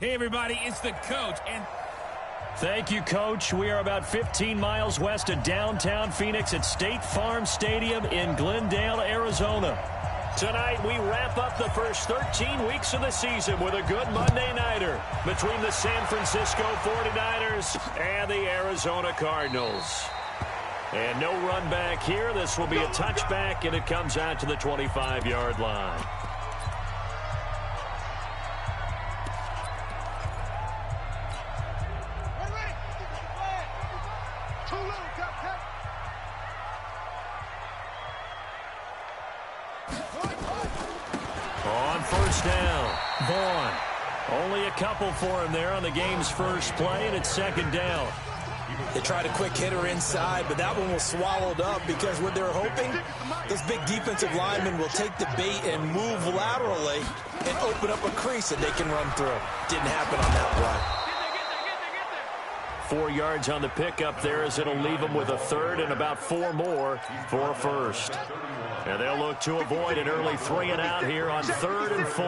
Hey, everybody, it's the coach, and... Thank you, Coach. We are about 15 miles west of downtown Phoenix at State Farm Stadium in Glendale, Arizona. Tonight, we wrap up the first 13 weeks of the season with a good Monday nighter between the San Francisco 49ers and the Arizona Cardinals. And no run back here. This will be a touchback, and it comes out to the 25-yard line. On first down, Vaughn. Only a couple for him there on the game's first play, and it's second down. They tried a quick hitter inside, but that one was swallowed up because what they're hoping, this big defensive lineman will take the bait and move laterally and open up a crease that they can run through. Didn't happen on that play. 4 yards on the pickup there as it'll leave them with a third and about 4 more for a first. And they'll look to avoid an early 3 and out here on 3rd and 4.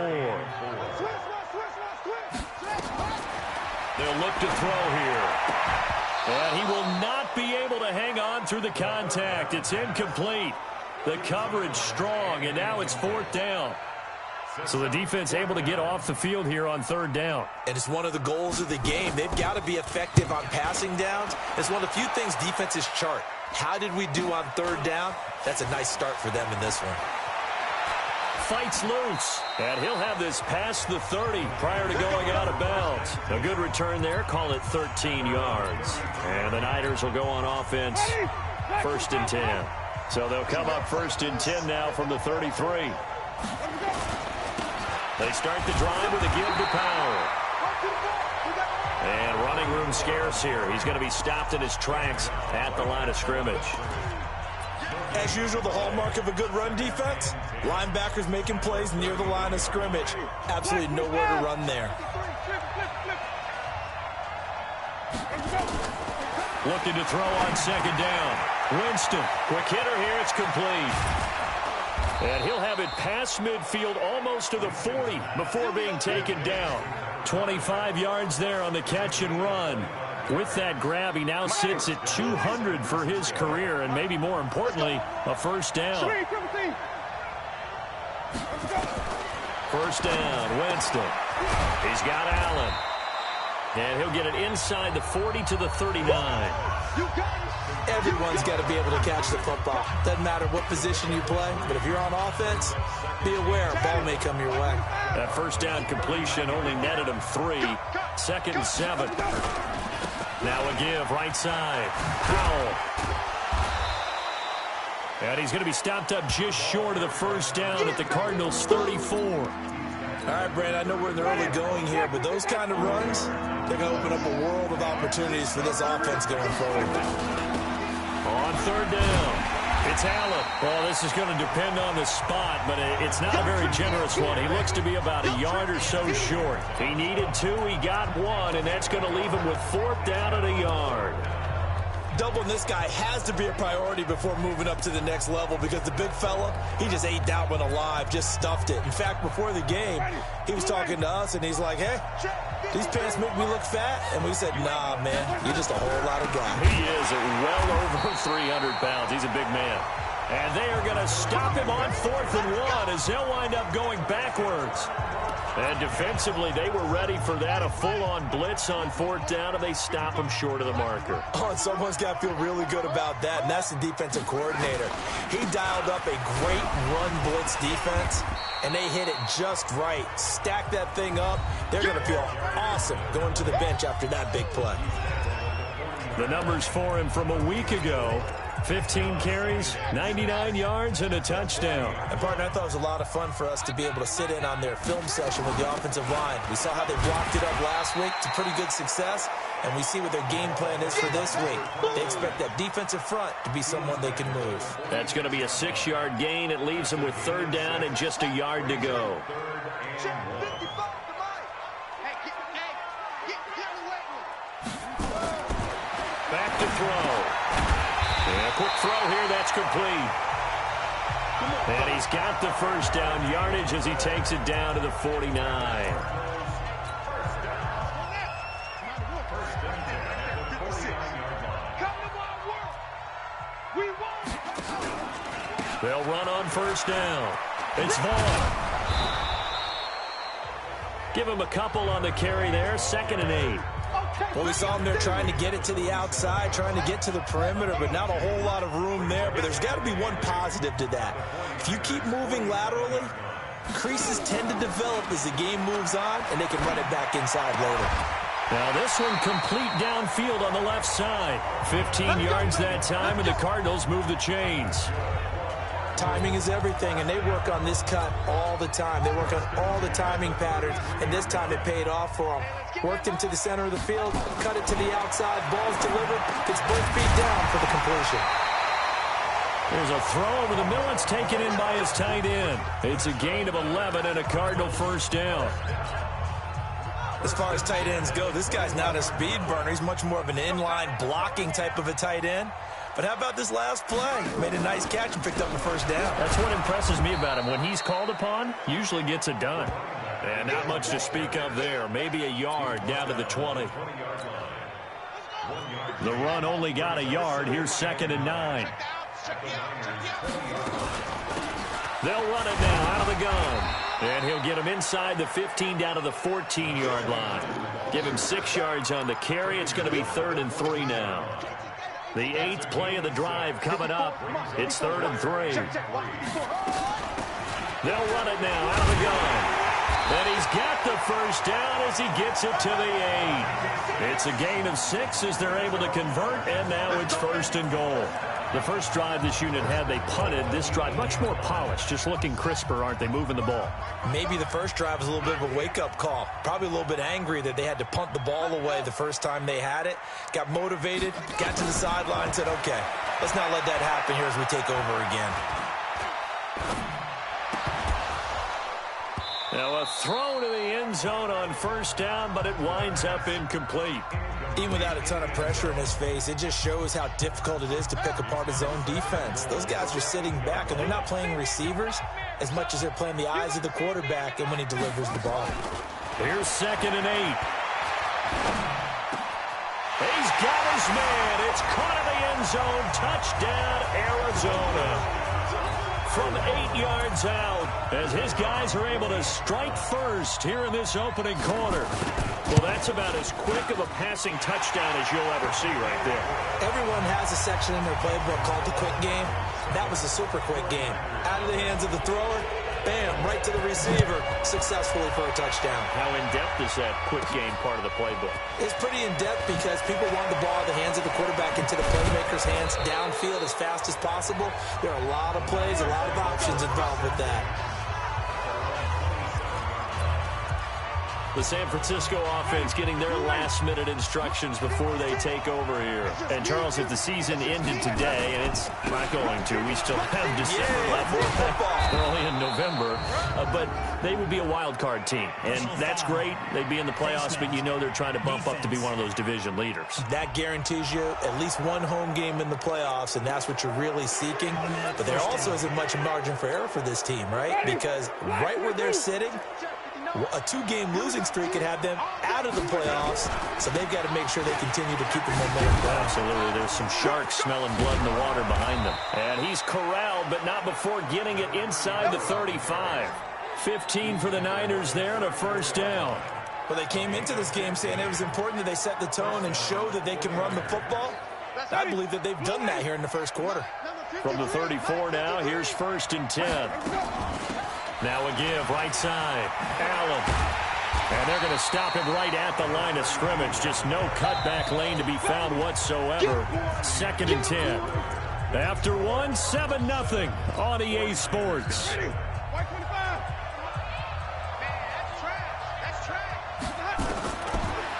They'll look to throw here. And he will not be able to hang on through the contact. It's incomplete. The coverage strong, and now it's 4th down. So the defense able to get off the field here on 3rd down. And it's one of the goals of the game. They've got to be effective on passing downs. It's one of the few things defenses chart. How did we do on 3rd down? That's a nice start for them in this one. Fights loose, and he'll have this past the 30 prior to going out of bounds. A good return there, call it 13 yards. And the Niners will go on offense, 1st and 10. So they'll come up 1st and 10 now from the 33. They start the drive with a give to Powell. And running room scarce here. He's going to be stopped in his tracks at the line of scrimmage. As usual, the hallmark of a good run defense, linebackers making plays near the line of scrimmage. Absolutely nowhere to run there. Looking to throw on 2nd down. Winston, quick hitter here, it's complete. And he'll have it past midfield almost to the 40 before being taken down. 25 yards there on the catch and run. With that grab, he now sits at 200 for his career, and maybe more importantly, a 1st down. 1st down, Winston. He's got Allen. And he'll get it inside the 40 to the 39. Everyone's got to be able to catch the football. Doesn't matter what position you play, but if you're on offense, be aware, ball may come your way. That 1st down completion only netted him 3. 2nd and 7. Now a give, right side. Powell. And he's going to be stopped up just short of the 1st down at the Cardinals' 34. All right, Brad, I know we're in the early going here, but those kind of runs, they're going to open up a world of opportunities for this offense going forward. On 3rd down, it's Allen. Well, this is going to depend on the spot, but it's not a very generous one. He looks to be about a yard or so short. He needed 2, he got 1, and that's going to leave him with 4th down at a yard. Doubling this guy has to be a priority before moving up to the next level because the big fella, he just ate that one alive, just stuffed it. In fact, before the game, he was talking to us, and he's like, hey, these pants make me look fat. And we said, nah, man, you're just a whole lot of guy. He is well over 300 pounds. He's a big man. And they are going to stop him on 4th and 1 as they'll wind up going backwards. And defensively, they were ready for that, a full-on blitz on 4th down, and they stop him short of the marker. Oh, and someone's got to feel really good about that, and that's the defensive coordinator. He dialed up a great run blitz defense, and they hit it just right. Stack that thing up. They're going to feel awesome going to the bench after that big play. The numbers for him from a week ago. 15 carries, 99 yards, and a touchdown. And, partner, I thought it was a lot of fun for us to be able to sit in on their film session with the offensive line. We saw how they blocked it up last week to pretty good success, and we see what their game plan is for this week. They expect that defensive front to be someone they can move. That's going to be a 6-yard gain. It leaves them with 3rd down and just a yard to go. Back to throw. And a quick throw here, that's complete. And he's got the 1st down yardage as he takes it down to the 49. They'll run on first down. It's Vaughn. Give him a couple on the carry there. 2nd and 8. Well, we saw him there trying to get it to the outside, trying to get to the perimeter, but not a whole lot of room there. But there's got to be one positive to that. If you keep moving laterally, creases tend to develop as the game moves on, and they can run it back inside later. Now this one complete downfield on the left side. 15 yards that time, and the Cardinals move the chains. Timing is everything, and they work on this cut all the time. They work on all the timing patterns, and this time it paid off for them. Worked him to the center of the field, cut it to the outside, ball's delivered, gets both feet down for the completion. There's a throw over the middle. It's taken in by his tight end. It's a gain of 11 and a Cardinal first down. As far as tight ends go, this guy's not a speed burner. He's much more of an inline blocking type of a tight end. But how about this last play? Made a nice catch and picked up the first down. That's what impresses me about him. When he's called upon, usually gets it done. And not much to speak of there. Maybe a yard down to the 20. The run only got a yard. Here's 2nd and 9. They'll run it now out of the gun. And he'll get him inside the 15 down to the 14-yard line. Give him 6 yards on the carry. It's going to be 3rd and 3 now. The 8th play of the drive coming up. It's 3rd and 3. They'll run it now out of the gun. And he's got the first down as he gets it to the 8. It's a gain of 6 as they're able to convert, and now it's 1st and goal. The first drive this unit had, they punted. This drive, much more polished, just looking crisper, aren't they, moving the ball? Maybe the first drive was a little bit of a wake-up call. Probably a little bit angry that they had to punt the ball away the first time they had it. Got motivated, got to the sideline, said, okay, let's not let that happen here as we take over again. Now a throw to the end zone on first down, but it winds up incomplete. Even without a ton of pressure in his face, it just shows how difficult it is to pick apart his own defense. Those guys are sitting back, and they're not playing receivers as much as they're playing the eyes of the quarterback and when he delivers the ball. Here's 2nd and 8. He's got his man. It's caught in the end zone. Touchdown, Arizona. From 8 yards out, as his guys are able to strike first here in this opening quarter. Well, that's about as quick of a passing touchdown as you'll ever see right there. Everyone has a section in their playbook called the quick game. That was a super quick game. Out of the hands of the thrower, bam, right to the receiver, successfully for a touchdown. How in-depth is that quick game part of the playbook? It's pretty in-depth because people want the ball in the hands of the quarterback into the playmaker's hands downfield as fast as possible. There are a lot of plays, a lot of options involved with that. The San Francisco offense getting their last-minute instructions before they take over here. And, Charles, if the season ended today, and it's not going to, we still have December left. We're only in November. But they would be a wild card team. And that's great. They'd be in the playoffs, but you know they're trying to bump up to be one of those division leaders. That guarantees you at least one home game in the playoffs, and that's what you're really seeking. But there also isn't much margin for error for this team, right? Because right where they're sitting, a 2-game losing streak could have them out of the playoffs, so they've got to make sure they continue to keep the momentum going. Absolutely. There's some sharks smelling blood in the water behind them. And he's corralled, but not before getting it inside the 35. 15 for the Niners there and a first down. Well, they came into this game saying it was important that they set the tone and show that they can run the football. I believe that they've done that here in the first quarter. From the 34 now, here's 1st and 10. Now a give, right side, Allen. And they're going to stop him right at the line of scrimmage. Just no cutback lane to be found whatsoever. 2nd and 10. After one, 7-0 on EA Sports.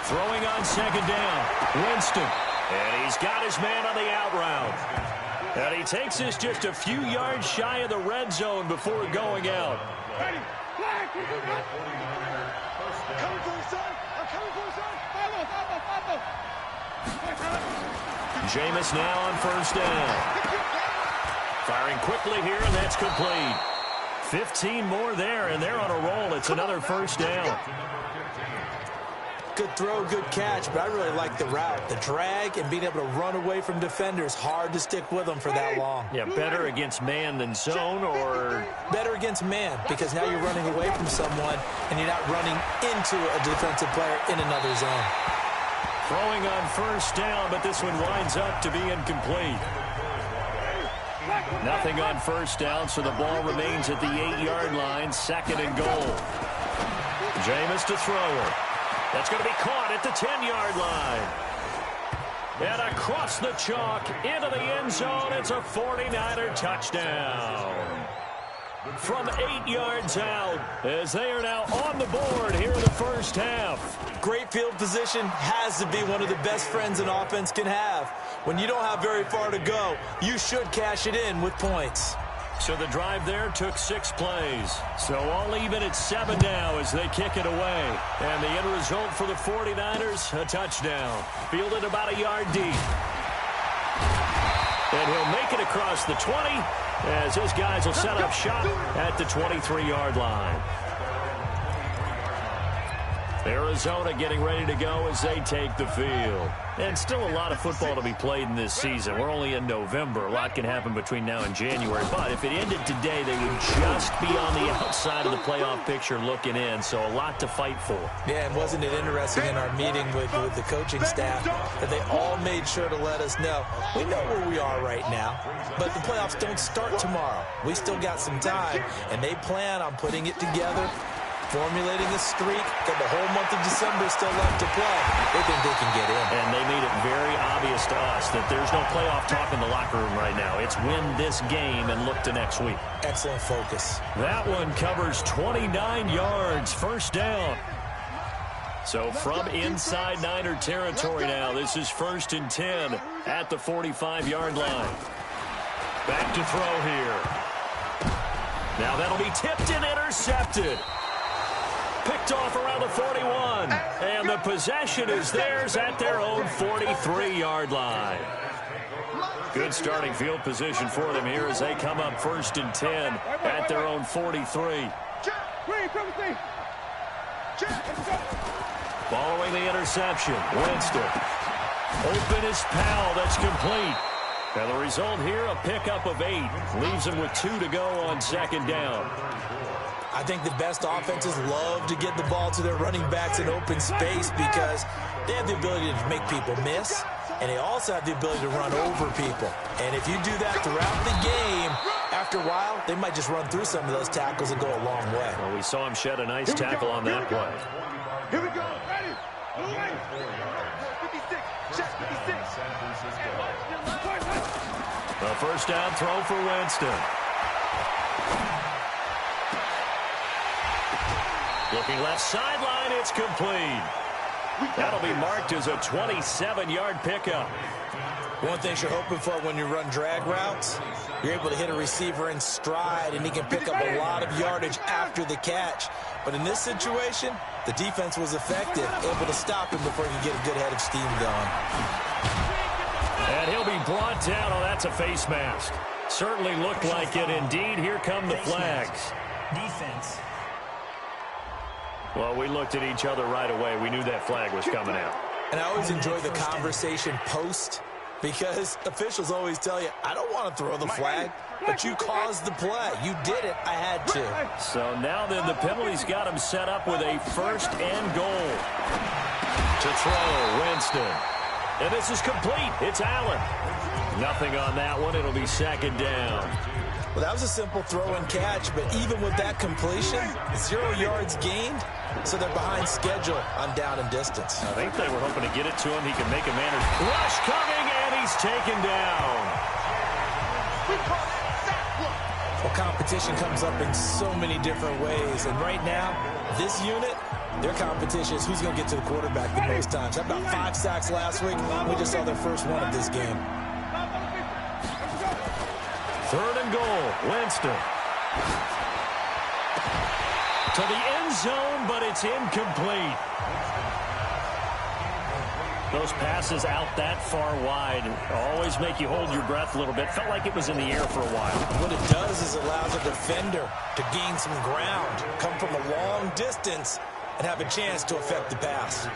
Throwing on 2nd down, Winston. And he's got his man on the out route. And he takes this just a few yards shy of the red zone before going out. Jameis now on first down. Firing quickly here, and that's complete. 15 more there, and they're on a roll. It's another first down. Good throw, good catch, but I really like the route. The drag and being able to run away from defenders, hard to stick with them for that long. Yeah, better against man than zone, or? Better against man, because now you're running away from someone and you're not running into a defensive player in another zone. Throwing on first down, but this one winds up to be incomplete. Nothing on first down, so the ball remains at the 8-yard line, 2nd and goal. Jameis to throw it. That's going to be caught at the 10-yard line. And across the chalk into the end zone, it's a 49er touchdown. From 8 yards out, as they are now on the board here in the first half. Great field position has to be one of the best friends an offense can have. When you don't have very far to go, you should cash it in with points. So the drive there took 6 plays. So all even at 7 now as they kick it away. And the end result for the 49ers, a touchdown. Fielded about a yard deep. And he'll make it across the 20 as his guys will set up shop at the 23-yard line. Arizona getting ready to go as they take the field. And still a lot of football to be played in this season. We're only in November. A lot can happen between now and January. But if it ended today, they would just be on the outside of the playoff picture looking in. So a lot to fight for. Yeah, and wasn't it interesting in our meeting with the coaching staff that they all made sure to let us know, we know where we are right now, but the playoffs don't start tomorrow. We still got some time, and they plan on putting it together, formulating a streak, got the whole month of December still left to play. They think they can get in. And they made it very obvious to us that there's no playoff talk in the locker room right now. It's win this game and look to next week. Excellent focus. That one covers 29 yards, first down. So from inside Niner territory now, this is 1st and 10 at the 45-yard line. Back to throw here. Now that'll be tipped and intercepted. Picked off around the 41. And the possession is theirs at their own 43-yard line. Good starting field position for them here as they come up 1st and 10 at their own 43. Following the interception, Winston. Open is Powell. That's complete. And the result here, a pickup of 8. Leaves them with 2 to go on 2nd down. I think the best offenses love to get the ball to their running backs in open space because they have the ability to make people miss, and they also have the ability to run over people. And if you do that throughout the game, after a while, they might just run through some of those tackles and go a long way. Well, we saw him shed a nice tackle on that play. Here we go. Ready. 56. Check 56. A first down throw for Winston. Looking left sideline, it's complete. That'll be marked as a 27-yard pickup. One thing you're hoping for when you run drag routes, you're able to hit a receiver in stride, and he can pick up a lot of yardage after the catch. But in this situation, the defense was effective, able to stop him before he could get a good head of steam going. And he'll be brought down. Oh, that's a face mask. Certainly looked like it. Indeed, here come the flags. Defense. Well, we looked at each other right away. We knew that flag was coming out. And I always enjoy the conversation post because officials always tell you, I don't want to throw the flag, but you caused the play. You did it. I had to. So now then the penalty's got him set up with a 1st and goal. To throw, Winston. And this is complete. It's Allen. Nothing on that one. It'll be 2nd down. Well, that was a simple throw and catch, but even with that completion, 0 yards gained, so they're behind schedule on down and distance. I think they were hoping to get it to him. He can make a man. Rush coming, and he's taken down. Well, competition comes up in so many different ways, and right now, this unit, their competition is who's going to get to the quarterback the most times. How about 5 sacks last week? We just saw their first one of this game. 3rd and goal, Winston. To the end zone, but it's incomplete. Those passes out that far wide always make you hold your breath a little bit. Felt like it was in the air for a while. What it does is allows a defender to gain some ground, come from a long distance, and have a chance to affect the pass.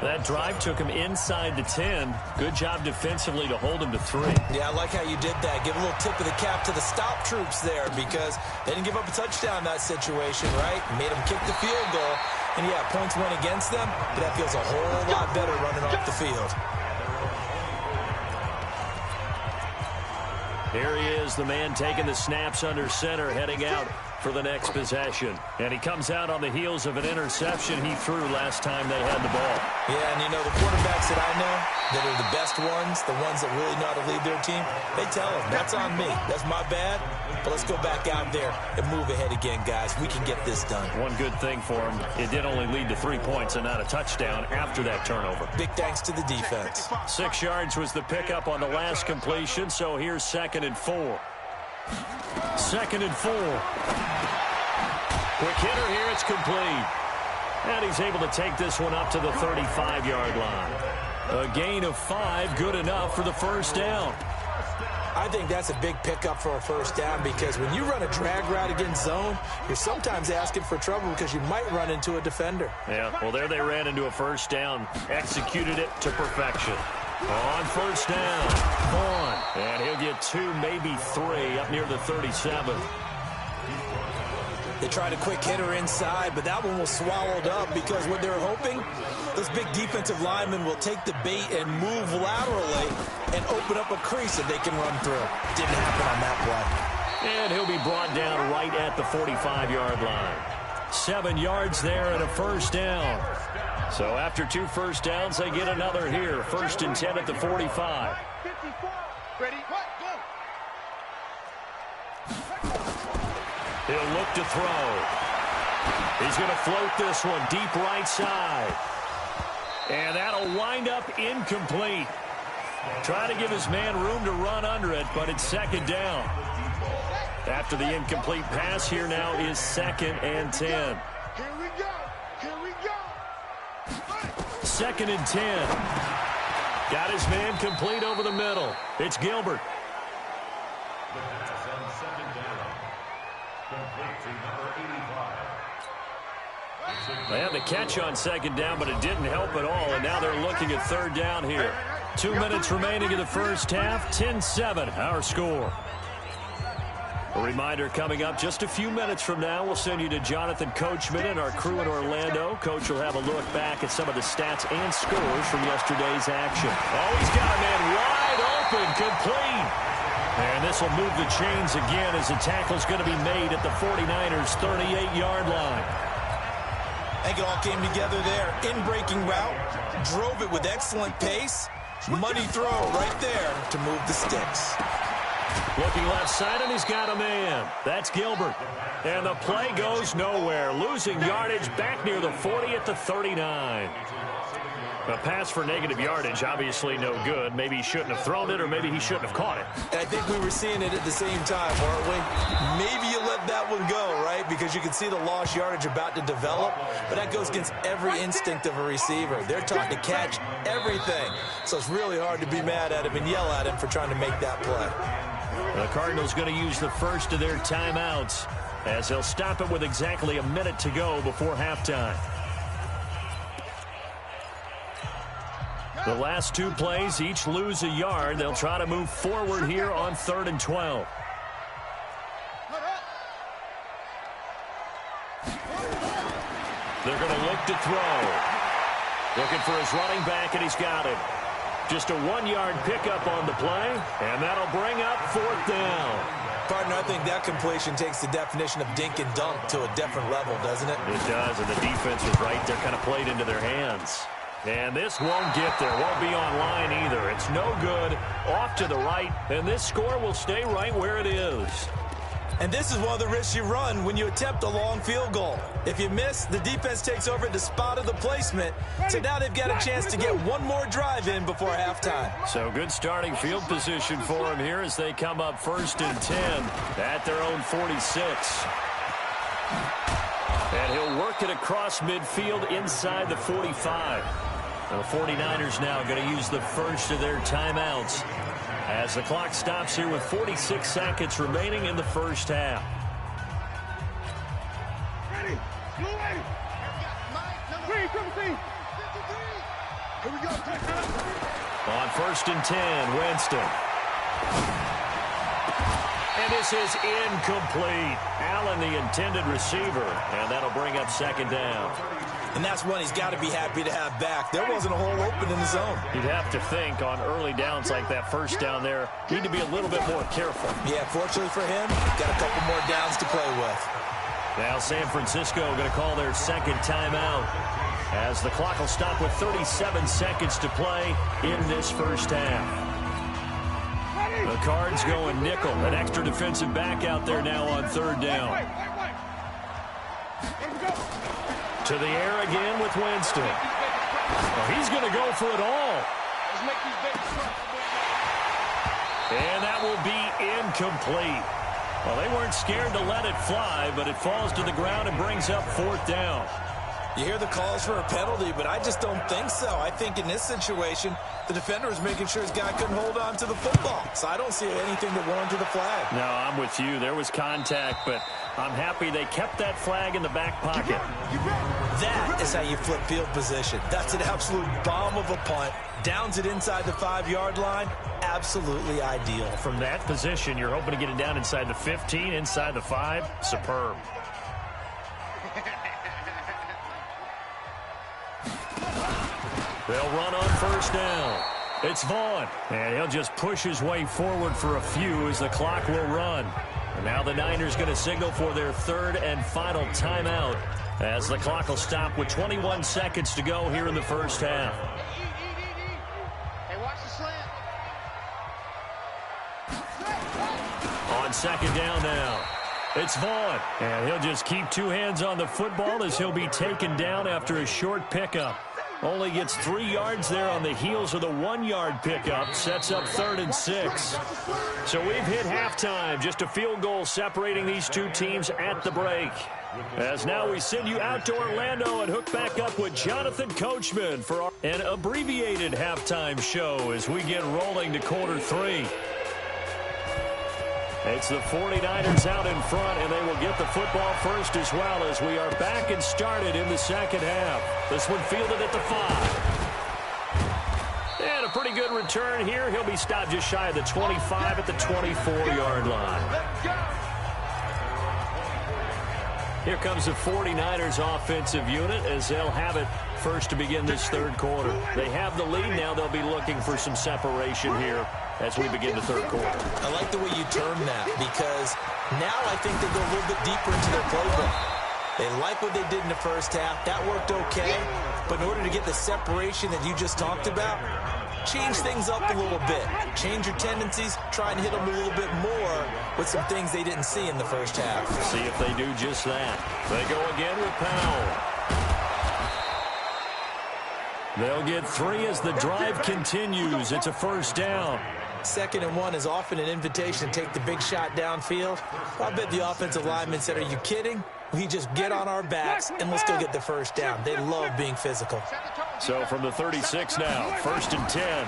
That drive took him inside the 10. Good job defensively to hold him to 3. Yeah, I like how you did that. Give a little tip of the cap to the stop troops there because they didn't give up a touchdown in that situation, right? Made them kick the field goal. And, yeah, points went against them, but that feels a whole lot better running off the field. Here he is, the man taking the snaps under center, heading out for the next possession. And he comes out on the heels of an interception he threw last time they had the ball. Yeah, and you know, the quarterbacks that I know that are the best ones, the ones that really know how to lead their team, they tell them, that's on me. That's my bad, but let's go back out there and move ahead again, guys. We can get this done. One good thing for him, it did only lead to 3 points and not a touchdown after that turnover. Big thanks to the defense. 6 yards was the pickup on the last completion, so here's 2nd and 4. 2nd and 4. Quick hitter here, it's complete. And he's able to take this one up to the 35-yard line. A gain of 5, good enough for the first down. I think that's a big pickup for a first down because when you run a drag route against zone, you're sometimes asking for trouble because you might run into a defender. Yeah, well, there they ran into a first down. Executed it to perfection. On first down, Vaughn. And he'll get 2, maybe 3 up near the 37. They tried a quick hitter inside, but that one was swallowed up because what they're hoping, those big defensive linemen will take the bait and move laterally and open up a crease that they can run through. Didn't happen on that play. And he'll be brought down right at the 45-yard line. 7 yards there and a first down. So after 2 first downs, they get another here. 1st and 10 at the 45. 54. Ready? What? Go. He'll look to throw. He's going to float this one deep right side. And that'll wind up incomplete. Try to give his man room to run under it, but it's 2nd down. After the incomplete pass, here now is 2nd and 10. Here we go. Here we go. 2nd and 10. Got his man complete over the middle. It's Gilbert. They had the catch on 2nd down, but it didn't help at all, and now they're looking at 3rd down here. 2 minutes remaining in the first half, 10-7, our score. A reminder coming up just a few minutes from now, we'll send you to Jonathan Coachman and our crew in Orlando. Coach will have a look back at some of the stats and scores from yesterday's action. Oh, he's got a man wide open, complete. And this will move the chains again as the tackle's going to be made at the 49ers' 38-yard line. I think it all came together there. In-breaking route, drove it with excellent pace. Money throw right there to move the sticks. Looking left side, and he's got a man. That's Gilbert. And the play goes nowhere. Losing yardage back near the 40 at the 39. A pass for negative yardage, obviously no good. Maybe he shouldn't have thrown it, or maybe he shouldn't have caught it. I think we were seeing it at the same time, weren't we? Maybe you let that one go, right? Because you can see the lost yardage about to develop. But that goes against every instinct of a receiver. They're taught to catch everything. So it's really hard to be mad at him and yell at him for trying to make that play. The Cardinals going to use the first of their timeouts as they'll stop it with exactly a minute to go before halftime. The last 2 plays each lose a yard. They'll try to move forward here on 3rd and 12. They're going to look to throw. Looking for his running back, and he's got it. Just a 1-yard pickup on the play, and that'll bring up 4th down. Partner, I think that completion takes the definition of dink and dunk to a different level, doesn't it? It does, and the defense was right there, kind of played into their hands. And this won't get there, won't be online either. It's no good, off to the right, and this score will stay right where it is. And this is one of the risks you run when you attempt a long field goal. If you miss, the defense takes over at the spot of the placement. So now they've got a chance to get one more drive in before halftime. So good starting field position for them here as they come up 1st and 10 at their own 46. And he'll work it across midfield inside the 45. The 49ers now going to use the first of their timeouts as the clock stops here with 46 seconds remaining in the first half. Ready. Blue ready. Here we go. On 1st and 10, Winston. And this is incomplete. Allen, the intended receiver, and that'll bring up 2nd down. And that's one he's got to be happy to have back. There wasn't a hole open in the zone. You'd have to think on early downs like that 1st down there, need to be a little bit more careful. Yeah, fortunately for him, got a couple more downs to play with. Now San Francisco going to call their 2nd timeout as the clock will stop with 37 seconds to play in this 1st half. The Cards going nickel, an extra defensive back out there now on 3rd down. To the air again with Winston. Well, he's going to go for it all. And that will be incomplete. Well, they weren't scared to let it fly, but it falls to the ground and brings up 4th down. You hear the calls for a penalty, but I just don't think so. I think in this situation, the defender was making sure his guy couldn't hold on to the football. So I don't see anything that warranted the flag. No, I'm with you. There was contact, but I'm happy they kept that flag in the back pocket. That is how you flip field position. That's an absolute bomb of a punt. Downs it inside the 5-yard line. Absolutely ideal. From that position, you're hoping to get it down inside the 15, inside the 5. Superb. They'll run on 1st down. It's Vaughn, and he'll just push his way forward for a few as the clock will run. And now the Niners going to signal for their 3rd and final timeout as the clock will stop with 21 seconds to go here in the 1st half. Hey, watch the slant. On 2nd down now, it's Vaughn, and he'll just keep 2 hands on the football as he'll be taken down after a short pickup. Only gets 3 yards there on the heels of the 1-yard pickup. Sets up 3rd and 6. So we've hit halftime. Just a field goal separating these two teams at the break. As now we send you out to Orlando and hook back up with Jonathan Coachman for an abbreviated halftime show as we get rolling to quarter 3. It's the 49ers out in front, and they will get the football first as well as we are back and started in the 2nd half. This one fielded at the 5. And a pretty good return here. He'll be stopped just shy of the 25 at the 24-yard line. Here comes the 49ers offensive unit as they'll have it first to begin this 3rd quarter. They have the lead. Now they'll be looking for some separation here as we begin the 3rd quarter. I like the way you term that because now I think they go a little bit deeper into their playbook. They like what they did in the 1st half. That worked okay. But in order to get the separation that you just talked about, change things up a little bit. Change your tendencies. Try and hit them a little bit more with some things they didn't see in the 1st half. See if they do just that. They go again with Powell. They'll get 3 as the drive continues. It's a 1st down. 2nd and 1 is often an invitation to take the big shot downfield. I bet the offensive lineman said, are you kidding? We just get on our backs and let's go get the 1st down. They love being physical. So from the 36 now, 1st and 10.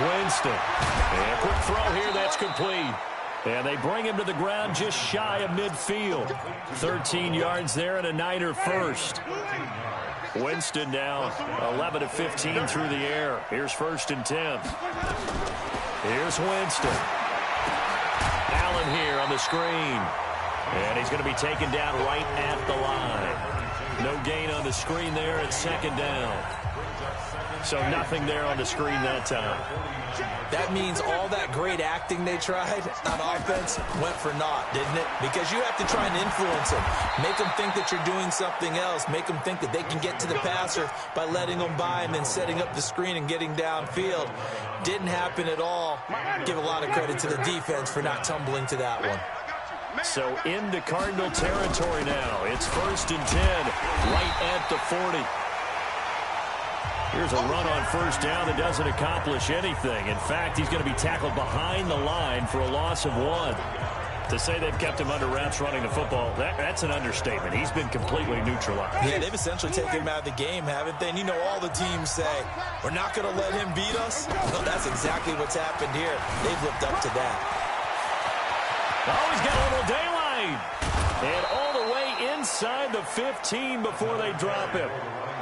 Winston. And a quick throw here, that's complete. And they bring him to the ground just shy of midfield. 13 yards there and a Niner first. Winston now 11 of 15 through the air. Here's 1st and 10. Here's Winston. Allen here on the screen. And he's going to be taken down right at the line. No gain on the screen there at 2nd down. So nothing there on the screen that time. That means all that great acting they tried on offense went for naught, didn't it? Because you have to try and influence them. Make them think that you're doing something else. Make them think that they can get to the passer by letting them by and then setting up the screen and getting downfield. Didn't happen at all. Give a lot of credit to the defense for not tumbling to that one. So into Cardinal territory now. It's 1st and 10 right at the 40. Here's a run on 1st down that doesn't accomplish anything. In fact, he's going to be tackled behind the line for a loss of 1. To say they've kept him under wraps running the football, that's an understatement. He's been completely neutralized. Yeah, they've essentially taken him out of the game, haven't they? And you know all the teams say, we're not going to let him beat us. Well, that's exactly what's happened here. They've lived up to that. Oh, he's got a little daylight. And all the way inside the 15 before they drop him.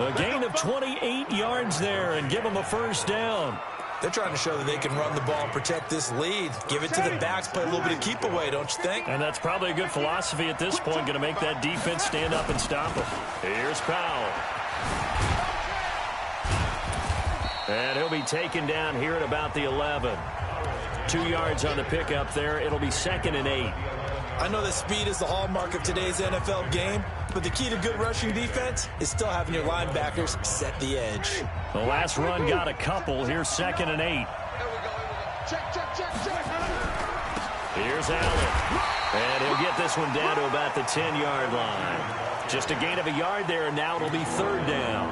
A gain of 28 yards there and give them a first down. They're trying to show that they can run the ball and protect this lead. Give it to the backs, play a little bit of keep away, don't you think? And that's probably a good philosophy at this point, going to make that defense stand up and stop him. Here's Powell. And he'll be taken down here at about the 11. 2 yards on the pickup there. It'll be 2nd and 8. I know that speed is the hallmark of today's NFL game, but the key to good rushing defense is still having your linebackers set the edge. The last run got a couple. Here's 2nd and 8. Here we go. Check. Here's Allen. And he'll get this one down to about the 10-yard line. Just a gain of a yard there, and now it'll be 3rd down.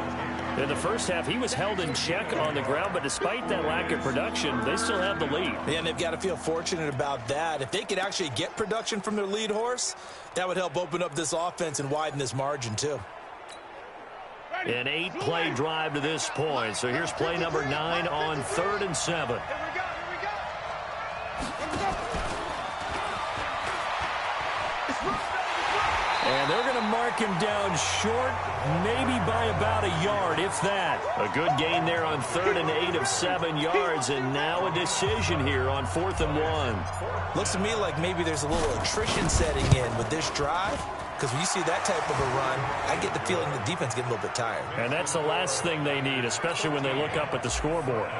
In the first half, he was held in check on the ground, but despite that lack of production, they still have the lead. Yeah, and they've got to feel fortunate about that. If they could actually get production from their lead horse, that would help open up this offense and widen this margin, too. An 8-play drive to this point. So here's play number 9 on 3rd and 7. And they're going to mark him down short, maybe by about a yard, if that. A good gain there on 3rd and 8 of 7 yards, and now a decision here on 4th and 1. Looks to me like maybe there's a little attrition setting in with this drive, because when you see that type of a run, I get the feeling the defense getting a little bit tired. And that's the last thing they need, especially when they look up at the scoreboard.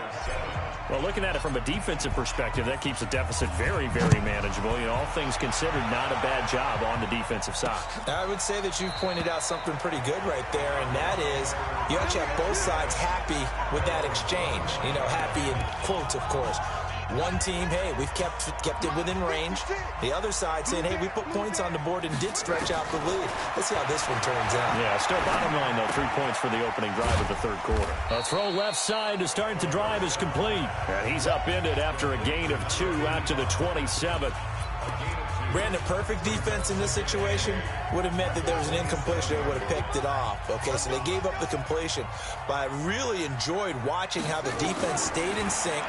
Well, looking at it from a defensive perspective, that keeps the deficit very, very manageable. You know, all things considered, not a bad job on the defensive side. I would say that you've pointed out something pretty good right there, and that is you actually have both sides happy with that exchange. You know, happy in quotes, of course. One team, hey, we've kept it within range. The other side saying, hey, we put points on the board and did stretch out the lead. Let's see how this one turns out. Yeah, still bottom line, though, 3 points for the opening drive of the 3rd quarter. A throw left side to start the drive is complete. And he's upended after a gain of 2 out to the 27th. Brandon, perfect defense in this situation would have meant that there was an incompletion. They would have picked it off. Okay, so they gave up the completion. But I really enjoyed watching how the defense stayed in sync,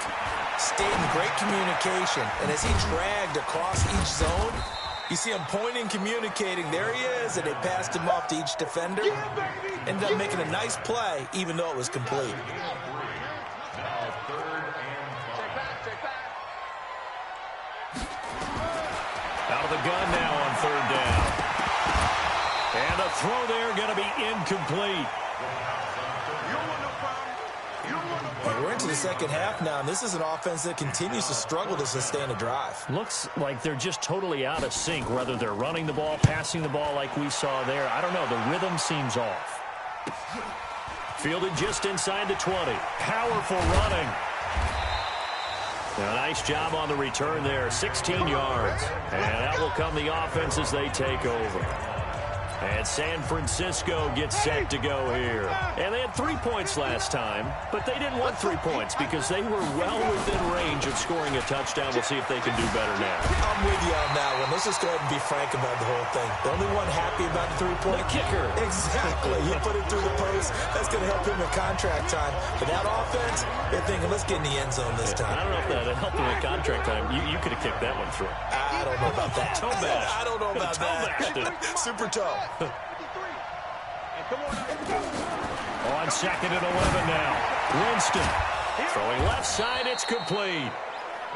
stayed in great communication. And as he dragged across each zone, you see him pointing, communicating. There he is, and they passed him off to each defender. Ended up making a nice play, even though it was complete. Out of the gun now on 3rd down. And a throw there going to be incomplete. We're into the second half now, and this is an offense that continues to struggle to sustain a drive. Looks like they're just totally out of sync, whether they're running the ball, passing the ball like we saw there. I don't know. The rhythm seems off. Fielded just inside the 20. Powerful running. Now, nice job on the return there, 16 yards. And that will come the offense as they take over. And San Francisco gets set to go here. And they had 3 points last time, but they didn't want 3 points because they were well within range of scoring a touchdown. We'll see if they can do better now. I'm with you on that one. Let's just go ahead and be frank about the whole thing. The only one happy about the 3-point kicker. Exactly. He put it through the post. That's going to help him in contract time. But that offense, they're thinking, let's get in the end zone this time. I don't know if that helped him in contract time. You could have kicked that one through. I don't know about that. Toe bash. I don't know about that. Super toe. On 2nd and 11 now. Winston throwing left side. It's complete.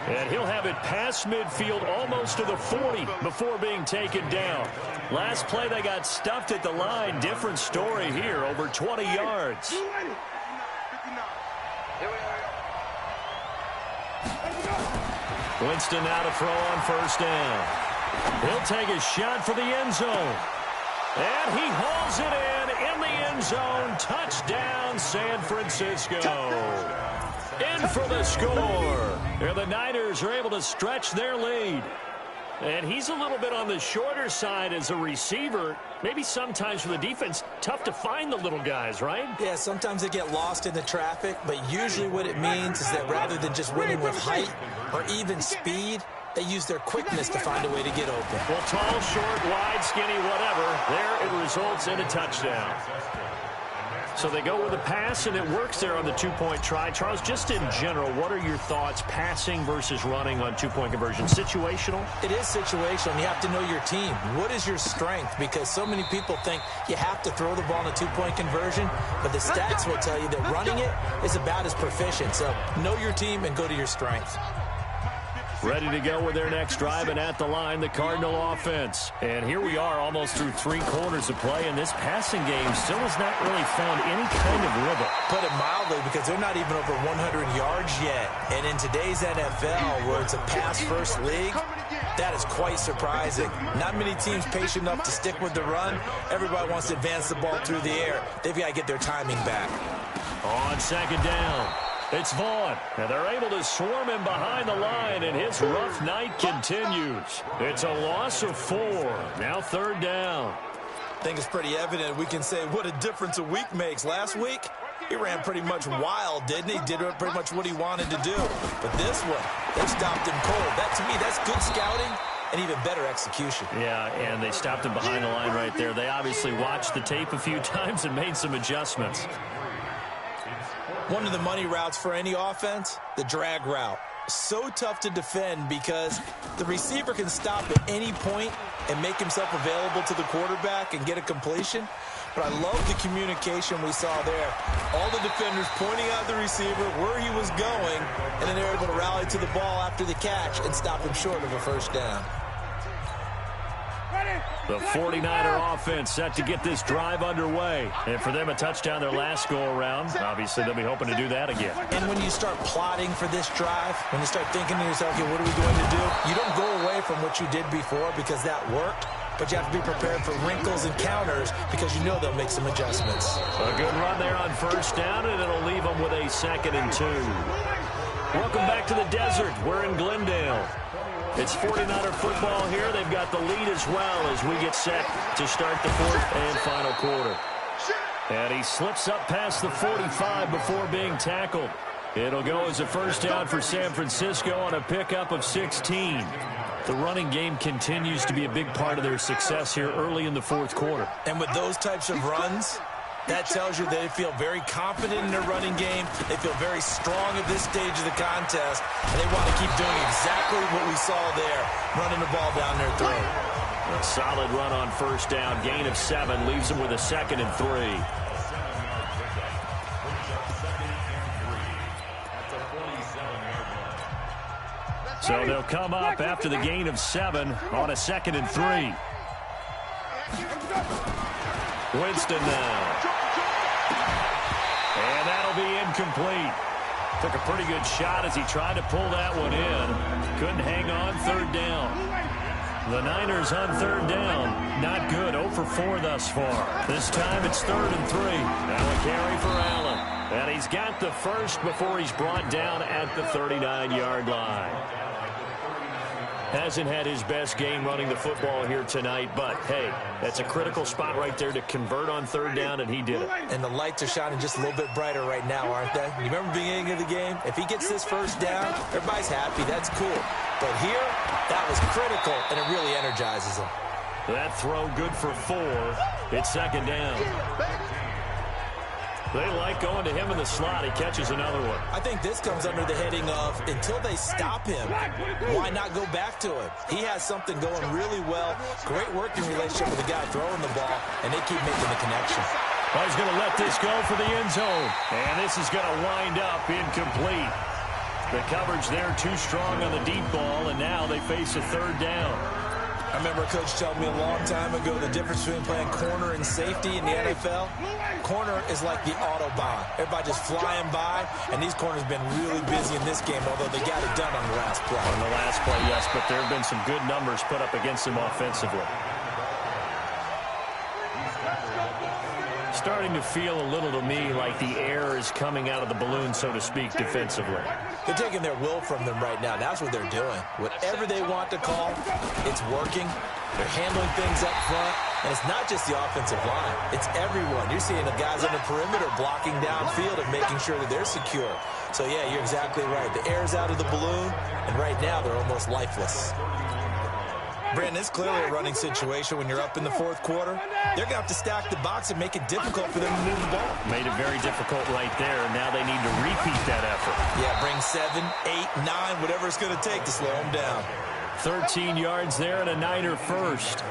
And he'll have it past midfield almost to the 40 before being taken down. Last play they got stuffed at the line. Different story here. Over 20 yards. Winston now to throw on 1st down. He'll take a shot for the end zone. And he hauls it in the end zone. Touchdown, San Francisco. In for the score. And the Niners are able to stretch their lead. And he's a little bit on the shorter side as a receiver. Maybe sometimes for the defense, tough to find the little guys, right? Yeah, sometimes they get lost in the traffic, but usually what it means is that rather than just winning with height or even speed, they use their quickness to find a way to get open. Well, tall, short, wide, skinny, whatever, there it results in a touchdown. So they go with a pass, and it works there on the two-point try. Charles, just in general, what are your thoughts passing versus running on two-point conversion? Situational? It is situational. You have to know your team. What is your strength? Because so many people think you have to throw the ball in a two-point conversion, but the stats will tell you that running it is about as proficient. So know your team and go to your strengths. Ready to go with their next drive, and at the line, the Cardinal offense. And here we are almost through 3 quarters of play, and this passing game still has not really found any kind of rhythm. Put it mildly, because they're not even over 100 yards yet. And in today's NFL, where it's a pass-first league, that is quite surprising. Not many teams patient enough to stick with the run. Everybody wants to advance the ball through the air. They've got to get their timing back. On second down, it's Vaughn, and they're able to swarm him behind the line, and his rough night continues. It's a loss of 4. Now third down. I think it's pretty evident. We can say what a difference a week makes. Last week, he ran pretty much wild, didn't he? Did pretty much what he wanted to do. But this one, they stopped him cold. That, to me, that's good scouting and even better execution. Yeah, and they stopped him behind the line right there. They obviously watched the tape a few times and made some adjustments. One of the money routes for any offense, the drag route. So tough to defend because the receiver can stop at any point and make himself available to the quarterback and get a completion. But I love the communication we saw there. All the defenders pointing out the receiver, where he was going, and then they're able to rally to the ball after the catch and stop him short of a first down. The 49er offense set to get this drive underway. And for them, a touchdown their last go-around. Obviously, they'll be hoping to do that again. And when you start plotting for this drive, when you start thinking to yourself, okay, what are we going to do? You don't go away from what you did before because that worked. But you have to be prepared for wrinkles and counters because you know they'll make some adjustments. A good run there on first down, and it'll leave them with a 2nd and 2. Welcome back to the desert. We're in Glendale. It's 49er football here. They've got the lead as well as we get set to start the 4th and final quarter. And he slips up past the 45 before being tackled. It'll go as a first down for San Francisco on a pickup of 16. The running game continues to be a big part of their success here early in the 4th quarter. And with those types of runs, that tells you they feel very confident in their running game. They feel very strong at this stage of the contest, and they want to keep doing exactly what we saw there, running the ball down their throat. A solid run on first down. Gain of 7 leaves them with a 2nd and 3. So they'll come up after the gain of 7 on a 2nd and 3. Winston now. And that'll be incomplete. Took a pretty good shot as he tried to pull that one in. Couldn't hang on, third down. The Niners on third down. Not good, 0 for 4 thus far. This time it's 3rd and 3. Now a carry for Allen. And he's got the first before he's brought down at the 39-yard line. Hasn't had his best game running the football here tonight, but, hey, that's a critical spot right there to convert on third down, and he did it. And the lights are shining just a little bit brighter right now, aren't they? You remember the beginning of the game? If he gets this first down, everybody's happy. That's cool. But here, that was critical, and it really energizes him. That throw good for 4. It's 2nd down. They like going to him in the slot. He catches another one. I think this comes under the heading of until they stop him, why not go back to him? He has something going really well. Great working relationship with the guy throwing the ball, and they keep making the connection. Well, he's going to let this go for the end zone. And this is going to wind up incomplete. The coverage there too strong on the deep ball, and now they face a third down. I remember a coach telling me a long time ago the difference between playing corner and safety in the NFL. Corner is like the Autobahn. Everybody just flying by, and these corners have been really busy in this game, although they got it done on the last play. On the last play, yes, but there have been some good numbers put up against them offensively. Starting to feel a little to me like the air is coming out of the balloon, so to speak, defensively. They're taking their will from them right now. That's what they're doing. Whatever they want to call, it's working. They're handling things up front. And it's not just the offensive line. It's everyone. You're seeing the guys on the perimeter blocking downfield and making sure that they're secure. So, yeah, you're exactly right. The air's out of the balloon, and right now they're almost lifeless. Brandon, it's clearly a running situation when you're up in the fourth quarter. They're going to have to stack the box and make it difficult for them to move the ball. Made it very difficult right there, and now they need to repeat that effort. Yeah, bring 7, 8, 9, whatever it's going to take to slow them down. 13 yards there and a Niner first.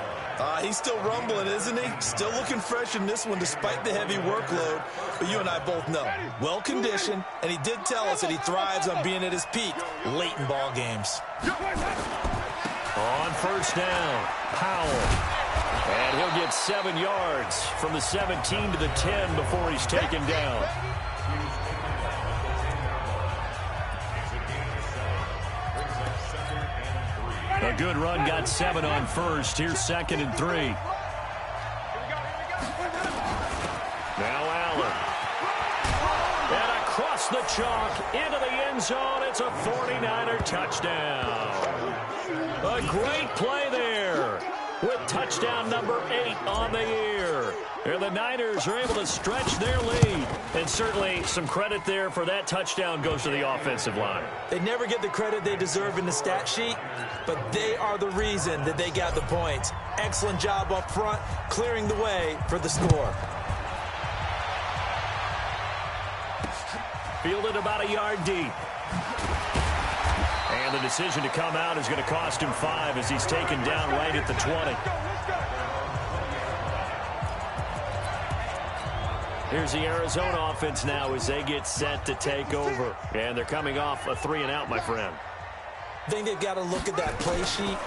He's still rumbling, isn't he? Still looking fresh in this one despite the heavy workload. But you and I both know, well-conditioned, and he did tell us that he thrives on being at his peak late in ball games. On first down, Powell. And he'll get 7 yards from the 17 to the 10 before he's taken down. A good run, got 7 on first. Here's 2nd and 3. Now Allen. And across the chalk into the end zone. It's a 49er touchdown. A great play there with touchdown number 8 on the year. And the Niners are able to stretch their lead. And certainly some credit there for that touchdown goes to the offensive line. They never get the credit they deserve in the stat sheet, but they are the reason that they got the points. Excellent job up front, clearing the way for the score. Fielded about a yard deep. And the decision to come out is going to cost him 5 as he's taken down right at the 20. Here's the Arizona offense now as they get set to take over. And they're coming off a 3-and-out, my friend. I think they've got to look at that play sheet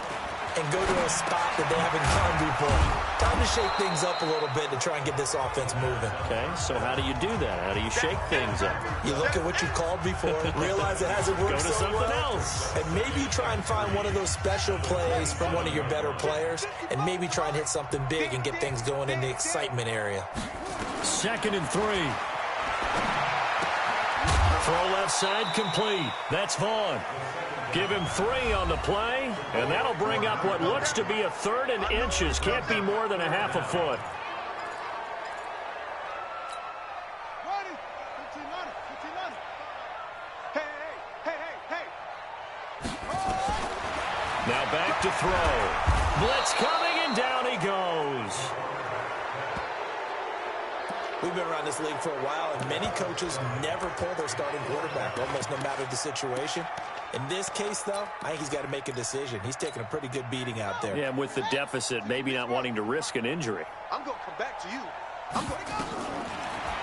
and go to a spot that they haven't gone before. Time to shake things up a little bit to try and get this offense moving. Okay, so how do you do that? How do you shake things up? You look at what you called before, realize it hasn't worked Go to so something well, else. and maybe you try and find one of those special plays from one of your better players, and maybe try and hit something big and get things going in the excitement area. 2nd and 3. Throw left side complete. That's Vaughn. Give him 3 on the play, and that'll bring up what looks to be a 3rd and inches. Can't be more than a half a foot. Now back to throw. Blitz coming, and down he goes. We've been around this league for a while, and many coaches never pull their starting quarterback, almost no matter the situation. In this case, though, I think he's got to make a decision. He's taking a pretty good beating out there. Yeah, and with the deficit, maybe not wanting to risk an injury. I'm going to come back to you.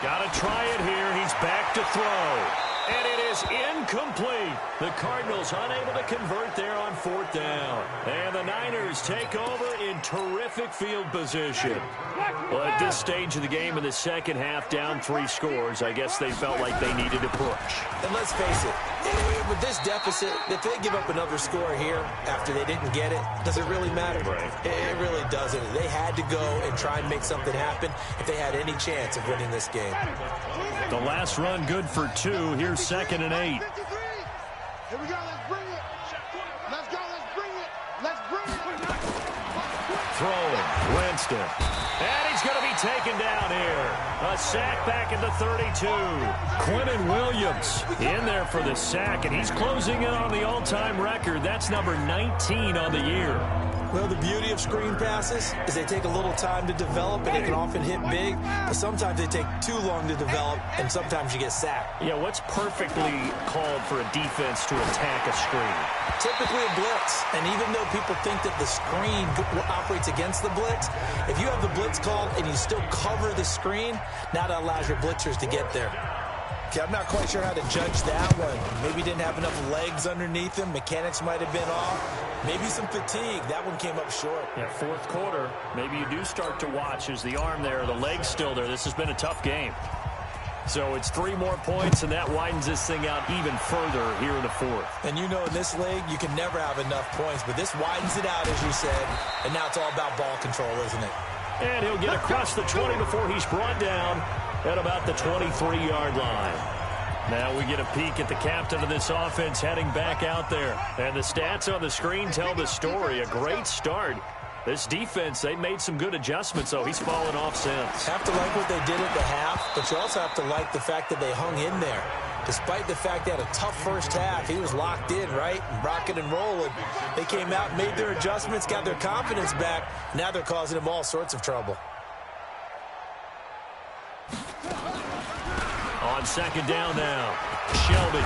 Got to try it here. He's back to throw. And it is incomplete. The Cardinals unable to convert there on 4th down. And the Niners take over in terrific field position. Well, at this stage of the game in the second half, down 3 scores, I guess they felt like they needed to push. And let's face it, with this deficit, if they give up another score here after they didn't get it, does it really matter? Right. It really doesn't. They had to go and try and make something happen if they had any chance of winning this game. The last run good for 2. Here's 2nd and 8. Here we go. Let's bring it. Let's go. Let's bring it. Let's bring it. Throwing, Winston. And he's going to be taken down here. A sack back at the 32. Quentin Williams in there for the sack, and he's closing in on the all-time record. That's number 19 on the year. Well, the beauty of screen passes is they take a little time to develop, and they can often hit big, but sometimes they take too long to develop, and sometimes you get sacked. Yeah, what's perfectly called for a defense to attack a screen? Typically a blitz, and even though people think that the screen operates against the blitz, if you have the blitz called and you still cover the screen, now that allows your blitzers to get there. Okay, I'm not quite sure how to judge that one. Maybe didn't have enough legs underneath him. Mechanics might have been off. Maybe some fatigue. That one came up short. Yeah, 4th quarter, maybe you do start to watch as the arm there, the leg's still there. This has been a tough game. So it's 3 more points, and that widens this thing out even further here in the 4th. And you know in this league, you can never have enough points, but this widens it out, as you said, and now it's all about ball control, isn't it? And he'll get across the 20 before he's brought down at about the 23-yard line. Now we get a peek at the captain of this offense heading back out there. And the stats on the screen tell the story. A great start. This defense, they made some good adjustments, so he's fallen off since. Have to like what they did at the half, but you also have to like the fact that they hung in there. Despite the fact they had a tough first half, he was locked in, right? And rocking and rolling. They came out, made their adjustments, got their confidence back. Now they're causing him all sorts of trouble. On second down now, Shelby.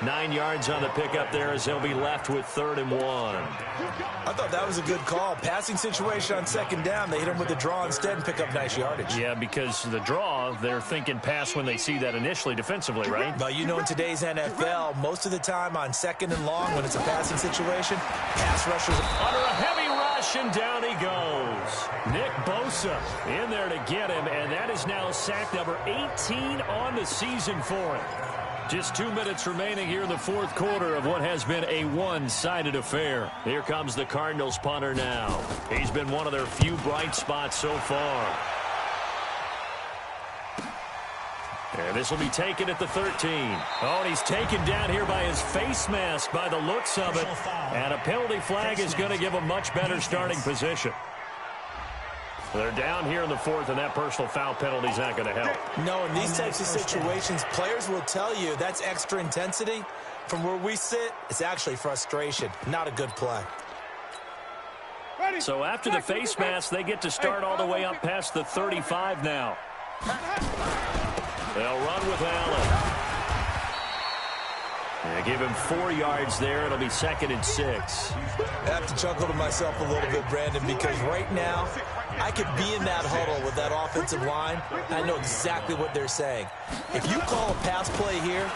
9 yards on the pickup there as they'll be left with 3rd and 1. I thought that was a good call. Passing situation on second down. They hit him with the draw instead and pick up nice yardage. Yeah, because the draw, they're thinking pass when they see that initially defensively, right? But you know, in today's NFL, most of the time on second and long when it's a passing situation, pass rushers under a heavy rush, and down he goes. Nick Bosa in there to get him, and that is now sack number 18 on the season for him. Just 2 minutes remaining here in the 4th quarter of what has been a one-sided affair. Here comes the Cardinals punter now. He's been one of their few bright spots so far. And this will be taken at the 13. Oh, and he's taken down here by his face mask by the looks of it. And a penalty flag is going to give him much better starting position. They're down here in the 4th, and that personal foul penalty is not going to help. No, in these types of situations, players will tell you that's extra intensity. From where we sit, it's actually frustration. Not a good play. So after the face mask, they get to start all the way up past the 35 now. They'll run with Allen. They give him 4 yards there. It'll be 2nd and 6. I have to chuckle to myself a little bit, Brandon, because right now I could be in that huddle with that offensive line. I know exactly what they're saying. If you call a pass play here,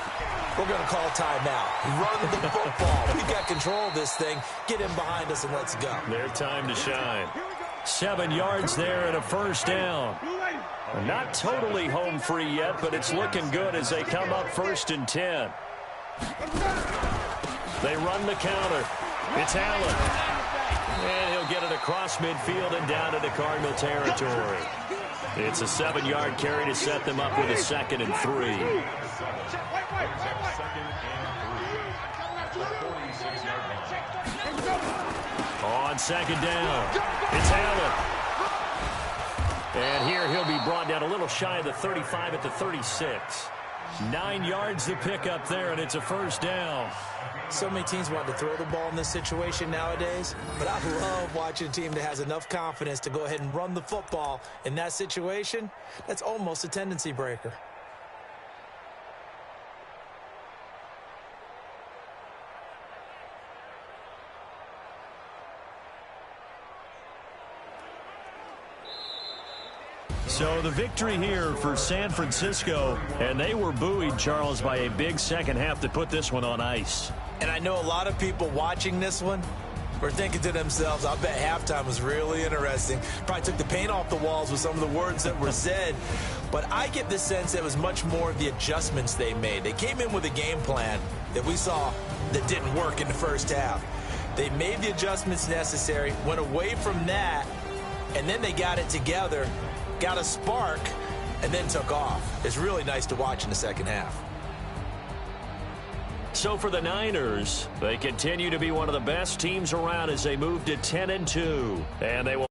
we're going to call timeout. Run the football. We got control of this thing. Get in behind us and let's go. Their time to shine. 7 yards there and a 1st down. Not totally home free yet, but it's looking good as they come up 1st and 10. They run the counter. It's Allen. And he'll get it across midfield and down into Cardinal territory. It's a 7-yard carry to set them up with a 2nd and 3. On second down, it's Allen. And here he'll be brought down a little shy of the 35 at the 36. 9 yards to pick up there, and it's a 1st down. So many teams want to throw the ball in this situation nowadays, but I love watching a team that has enough confidence to go ahead and run the football in that situation. That's almost a tendency breaker. So the victory here for San Francisco, and they were buoyed, Charles, by a big second half to put this one on ice. And I know a lot of people watching this one were thinking to themselves, I bet halftime was really interesting. Probably took the paint off the walls with some of the words that were said. But I get the sense that it was much more of the adjustments they made. They came in with a game plan that we saw that didn't work in the first half. They made the adjustments necessary, went away from that, and then they got it together, got a spark, and then took off. It's really nice to watch in the second half. So for the Niners, they continue to be one of the best teams around as they move to 10-2. And they will